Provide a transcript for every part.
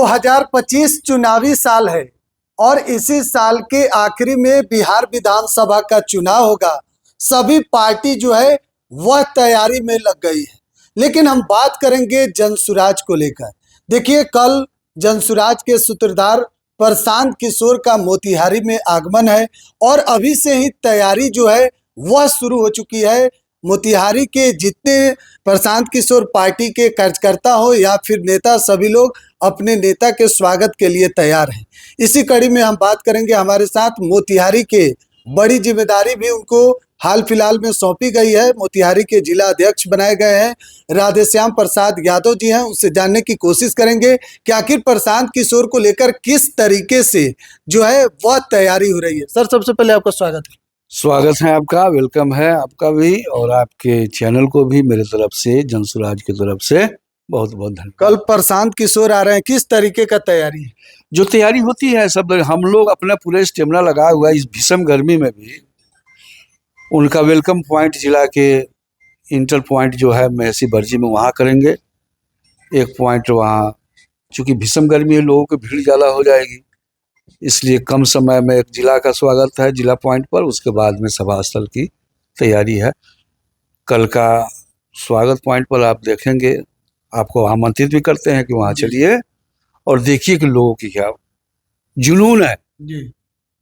2025 चुनावी साल है और इसी साल के आखिरी में बिहार विधानसभा का चुनाव होगा। सभी पार्टी जो है वह तैयारी में लग गई है, लेकिन हम बात करेंगे जनसुराज को लेकर। देखिए, कल जनसुराज के सूत्रधार प्रशांत किशोर का मोतिहारी में आगमन है और अभी से ही तैयारी जो है वह शुरू हो चुकी है। मोतिहारी के जितने प्रशांत किशोर पार्टी के कार्यकर्ता हो या फिर नेता, सभी लोग अपने नेता के स्वागत के लिए तैयार हैं। इसी कड़ी में हम बात करेंगे। हमारे साथ मोतिहारी के बड़ी जिम्मेदारी भी उनको हाल फिलहाल में सौंपी गई है। मोतिहारी के जिला अध्यक्ष बनाए गए हैं राधेश्याम प्रसाद यादव जी हैं। उससे जानने की कोशिश करेंगे कि आखिर प्रशांत किशोर को लेकर किस तरीके से जो है वह तैयारी हो रही है। सर, सबसे पहले आपका स्वागत है। स्वागत है आपका, वेलकम है आपका भी, और आपके चैनल को भी मेरे तरफ से, जनसुराज की तरफ से बहुत बहुत धन्यवाद। कल प्रशांत किशोर आ रहे हैं, किस तरीके का तैयारी है? जो तैयारी होती है सब हम लोग अपना पूरा स्टेमिना लगाया हुआ है। इस भीषण गर्मी में भी उनका वेलकम पॉइंट जिला के इंटर पॉइंट जो है महसी बर्जी में वहाँ करेंगे। एक पॉइंट वहाँ, चूँकि भीषण गर्मी है, लोगों की भीड़ ज़्यादा हो जाएगी, इसलिए कम समय में एक जिला का स्वागत है जिला पॉइंट पर। उसके बाद में सभा स्थल की तैयारी है। कल का स्वागत पॉइंट पर आप देखेंगे, आपको आमंत्रित भी करते हैं कि वहाँ चलिए और देखिए कि लोगों की क्या जुनून है जी।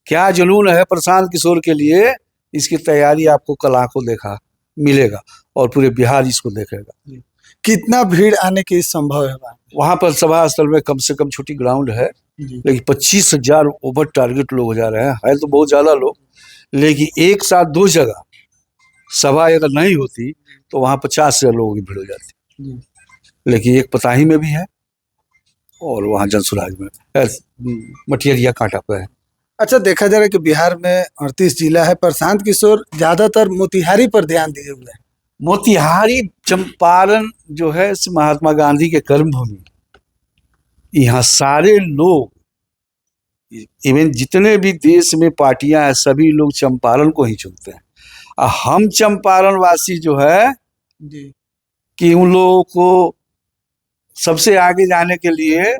क्या जुनून है प्रशांत किशोर के लिए। इसकी तैयारी आपको कल आंखों देखा मिलेगा और पूरे बिहार इसको देखेगा। कितना भीड़ आने की संभव है वहाँ पर सभा स्थल में? कम से कम छोटी ग्राउंड है, लेकिन 25,000 ओवर टारगेट लोग हो जा रहे हैं। है तो बहुत ज़्यादा लोग, लेकिन एक साथ दो जगह सभा अगर नहीं होती तो वहाँ 50,000 लोगों की भीड़ हो जाती। लेकिन एक पताही में भी है और वहाँ जनसुराज में, मटियरिया कांटा पे है। अच्छा, देखा जा रहा है कि बिहार में 38 जिला है। प्रशांत किशोर ज्यादातर मोतिहारी पर ध्यान दिए हुए हैं। मोतिहारी, चंपारण जो है महात्मा गांधी के कर्मभूमि, यहाँ सारे लोग, इवन जितने भी देश में पार्टियां हैं, सभी लोग चंपारण को ही चुनते हैं। और हम चंपारण वासी जो है जी, कि उन लोगों को सबसे आगे जाने के लिए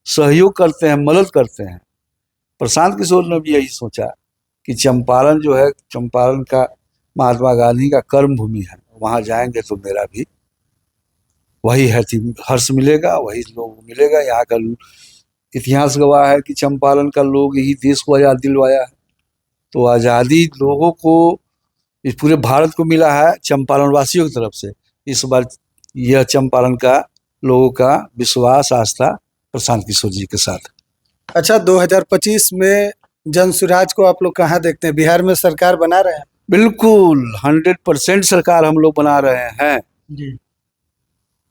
सहयोग करते हैं, मदद करते हैं। प्रशांत किशोर ने भी यही सोचा कि चंपारण जो है, चंपारण का महात्मा गांधी का कर्म भूमि है, वहाँ जाएंगे तो मेरा भी वही है, हर्ष मिलेगा, वही लोग मिलेगा। यहाँ का इतिहास गवाह है कि चंपारण का लोग यही देश को आज़ाद दिलवाया है। तो आज़ादी लोगों को, इस पूरे भारत को मिला है चंपारण वासियों की तरफ से। इस बार यह चंपारण का लोगों का विश्वास, आस्था प्रशांत किशोर जी के साथ। अच्छा, 2025 में जनसुराज को आप लोग कहाँ देखते हैं? बिहार में सरकार बना रहे हैं? बिल्कुल 100% सरकार हम लोग बना रहे हैं जी।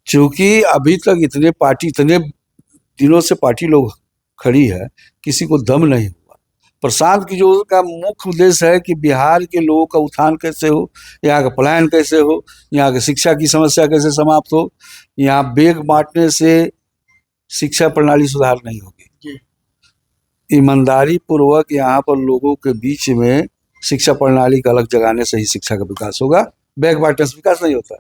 क्योंकि अभी तक इतने दिनों से पार्टी लोग खड़ी है, किसी को दम नहीं हुआ। प्रशांत किशोर का मुख्य उद्देश्य है कि बिहार के लोगों का उत्थान कैसे हो, यहाँ का पलायन कैसे हो, यहाँ की शिक्षा की समस्या कैसे समाप्त हो। यहाँ बेग बांटने से शिक्षा प्रणाली सुधार नहीं होगी। ईमानदारी पूर्वक यहाँ पर लोगों के बीच में शिक्षा प्रणाली का अलग जगाने से ही शिक्षा का विकास होगा। बैग बांटने से विकास नहीं होता।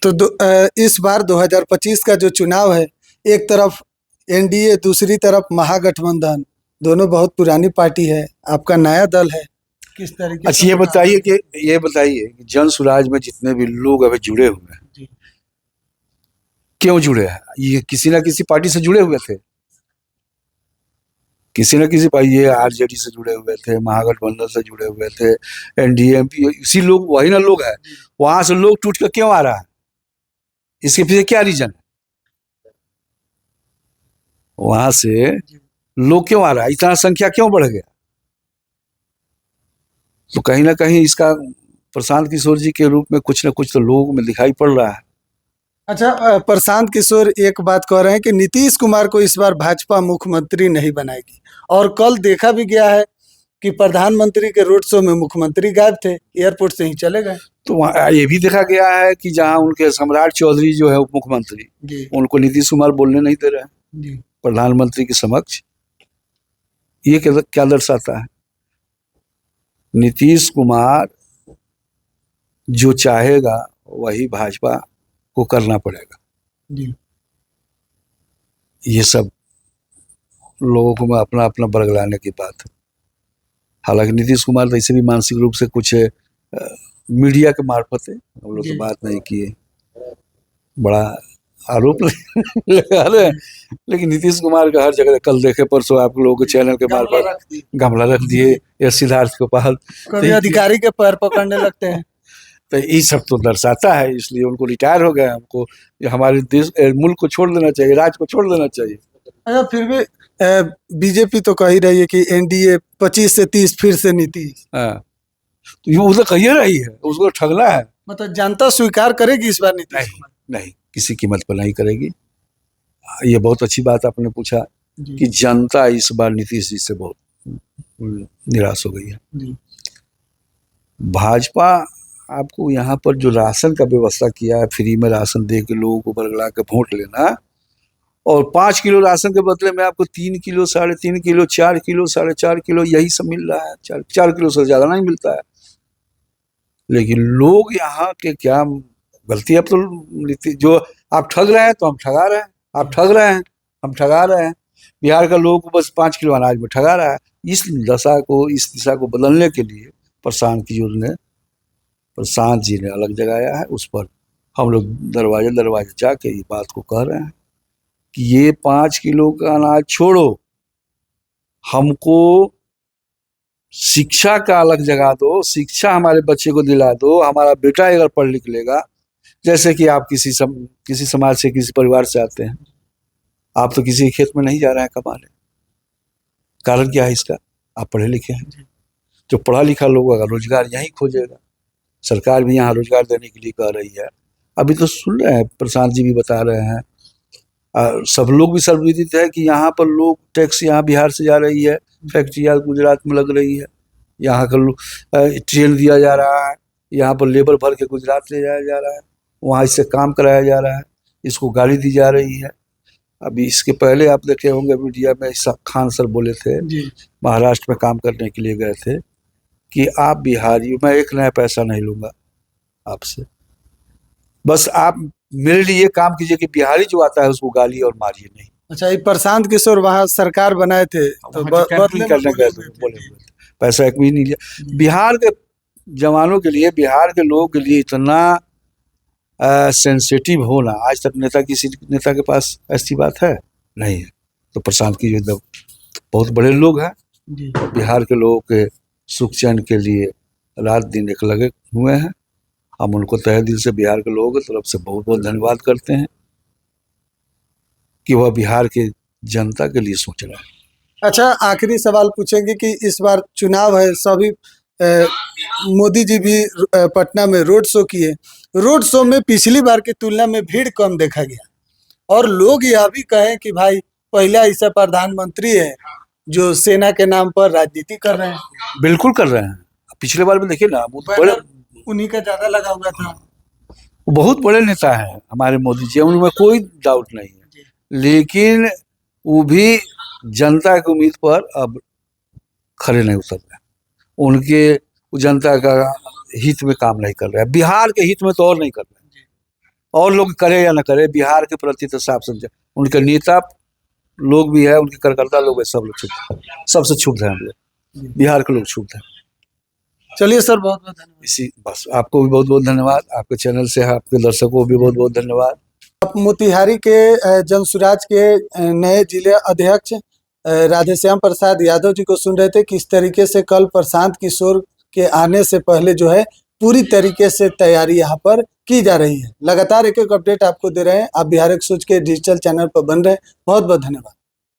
तो इस बार 2025 का जो चुनाव है, एक तरफ एनडीए, दूसरी तरफ महागठबंधन, दोनों बहुत पुरानी पार्टी है, आपका नया दल है, किस तरीके? अच्छा, ये बताइए कि जनसुराज में जितने भी लोग अभी जुड़े हुए हैं, क्यों जुड़े हैं? ये किसी ना किसी पार्टी से जुड़े हुए थे, किसी न किसी पार्टी, ये आरजेडी से जुड़े हुए थे, महागठबंधन से जुड़े हुए थे, एनडीए, इसी लोग, वही ना लोग है। वहां से लोग टूट कर क्यों आ रहा है? इसके पीछे क्या रीजन है? वहां से लोग क्यों आ रहा है? इतना संख्या क्यों बढ़ गया? तो कहीं ना कहीं इसका प्रशांत किशोर जी के रूप में कुछ ना कुछ तो लोगों में दिखाई पड़ रहा है। अच्छा, प्रशांत किशोर एक बात कह रहे हैं कि नीतीश कुमार को इस बार भाजपा मुख्यमंत्री नहीं बनाएगी, और कल देखा भी गया है कि प्रधानमंत्री के रोड शो में मुख्यमंत्री गायब थे, एयरपोर्ट से ही चले गए। तो वहाँ ये भी देखा गया है कि जहाँ उनके सम्राट चौधरी जो है उप मुख्यमंत्री, उनको नीतीश कुमार बोलने नहीं दे रहे हैं प्रधानमंत्री के समक्ष। ये क्या दर्शाता है? नीतीश कुमार जो चाहेगा वही भाजपा को करना पड़ेगा। ये सब लोगों को में अपना अपना बरगलाने की बात है। हालांकि नीतीश कुमार तो ऐसे भी मानसिक रूप से कुछ मीडिया के मार्फत है, हम लोग तो बात नहीं किए, बड़ा आरोप लगा रहे हैं, लेकिन नीतीश कुमार का हर जगह, कल देखे परसों आप लोगों के चैनल के मार्फत गमला रख दिए या सिद्धार्थ गोपाल, कभी अधिकारी के पैर पकड़ने लगते हैं। तो ये सब तो दर्शाता है, इसलिए उनको रिटायर हो गया। हमको हमारे देश मुल्क को छोड़ देना चाहिए, राज्य को छोड़ देना चाहिए। अच्छा, फिर भी बीजेपी तो कह ही रही है कि एनडीए 25 से 30 फिर से नीतीश। हाँ, तो ये उसे कही रही है, उसको ठगना है। मतलब जनता स्वीकार करेगी इस बार नीतीश कुमार? नहीं, किसी कीमत पर नहीं करेगी। ये बहुत अच्छी बात आपने पूछा कि जनता इस बार नीतीश जी से बहुत निराश हो गई है। भाजपा आपको यहाँ पर जो राशन का व्यवस्था किया है, फ्री में राशन दे के लोगों को बरगला के वोट लेना, और 5 किलो राशन के बदले में आपको 3 किलो, 3.5 किलो, 4 किलो, 4.5 किलो यही सब मिल रहा है। 4 किलो से ज्यादा नहीं मिलता है। लेकिन लोग यहाँ के क्या गलती, अब तो जो आप ठग रहे हैं तो हम ठगा रहे हैं, आप ठग रहे हैं हम ठगा रहे हैं। बिहार का लोगों को बस 5 किलो अनाज में ठगा रहा है। इस दशा को, इस दिशा को बदलने के लिए प्रशांत जी ने अलग जगाया है। उस पर हम लोग दरवाजे जाके ये बात को कह रहे हैं कि ये 5 किलो का अनाज छोड़ो, हमको शिक्षा का अलग जगा दो, शिक्षा हमारे बच्चे को दिला दो। हमारा बेटा अगर पढ़ लिख लेगा, जैसे कि आप किसी समाज से, किसी परिवार से आते हैं, आप तो किसी खेत में नहीं जा रहे हैं कमाने, कारण क्या है इसका? आप पढ़े लिखे हैं। जो पढ़ा लिखा लोग अगर रोजगार यहीं खोजेगा, सरकार भी यहाँ रोजगार देने के लिए कह रही है। अभी तो सुन रहे हैं, प्रशांत जी भी बता रहे हैं, सब लोग भी सर्वविदित है कि यहाँ पर लोग टैक्स यहाँ बिहार से जा रही है, फैक्ट्रियाँ गुजरात में लग रही है, यहाँ का ट्रेन दिया जा रहा है, यहाँ पर लेबर भर के गुजरात ले जाया जा रहा है, वहाँ इससे काम कराया जा रहा है, इसको गाड़ी दी जा रही है। अभी इसके पहले आप देखे होंगे मीडिया में, खान सर बोले थे, महाराष्ट्र में काम करने के लिए गए थे, कि आप बिहारी, मैं एक नया पैसा नहीं लूंगा आपसे, बस आप मेरे लिए काम कीजिए कि बिहारी जो आता है उसको गाली और मारिए नहीं। अच्छा, ये प्रशांत किशोर वहाँ सरकार बनाए थे तो बदले करने गए थे, बोले पैसा एक भी नहीं लिया। बिहार के जवानों के लिए, बिहार के लोगों के लिए इतना सेंसिटिव होना, आज तक किसी नेता के पास ऐसी बात है नहीं है। तो प्रशांत की जो बहुत बड़े लोग हैं, बिहार के लोगों के सुख चैन के लिए रात दिन एक लगे हुए हैं। हम उनको तहे दिल से बिहार के लोगों की तरफ से बहुत बहुत धन्यवाद करते हैं कि वह बिहार के जनता के लिए सोच रहा है। अच्छा, आखिरी सवाल पूछेंगे कि इस बार चुनाव है, सभी मोदी जी भी पटना में रोड शो किए। रोड शो में पिछली बार की तुलना में भीड़ कम देखा गया, और लोग यह भी कहें कि भाई पहला ऐसा प्रधानमंत्री है जो सेना के नाम पर राजनीति कर रहे हैं। बिल्कुल कर रहे हैं। पिछले बार में देखिए ना, उन्हीं का ज्यादा लगा हुआ था। बहुत बड़े नेता है हमारे मोदी जी, उनमें कोई डाउट नहीं है, लेकिन वो भी जनता की उम्मीद पर अब खड़े नहीं उतर रहे। उनके जनता का हित में काम नहीं कर रहे हैं, बिहार के हित में तो और नहीं कर रहे हैं। और लोग करे या ना करे, बिहार के प्रति तो साफ समझे, उनके नेता लोग भी है, उनके कार्यकर्ता लोग है, सब लोग सबसे क्षुब्ध है, हम लोग बिहार के लोग क्षुब्ध हैं। चलिए सर, बहुत बहुत धन्यवाद। इसी बस, आपको भी बहुत बहुत धन्यवाद, आपके चैनल से आपके दर्शकों को भी बहुत बहुत धन्यवाद। आप मोतिहारी के जनसुराज के नए जिले अध्यक्ष राधेश्याम प्रसाद यादव जी को सुन रहे थे। किस तरीके से कल प्रशांत किशोर के आने से पहले जो है पूरी तरीके से तैयारी यहाँ पर की जा रही है। लगातार एक एक अपडेट आपको दे रहे हैं। आप बिहार एक्सक्लूसिव के डिजिटल चैनल पर बन रहे हैं। बहुत बहुत धन्यवाद।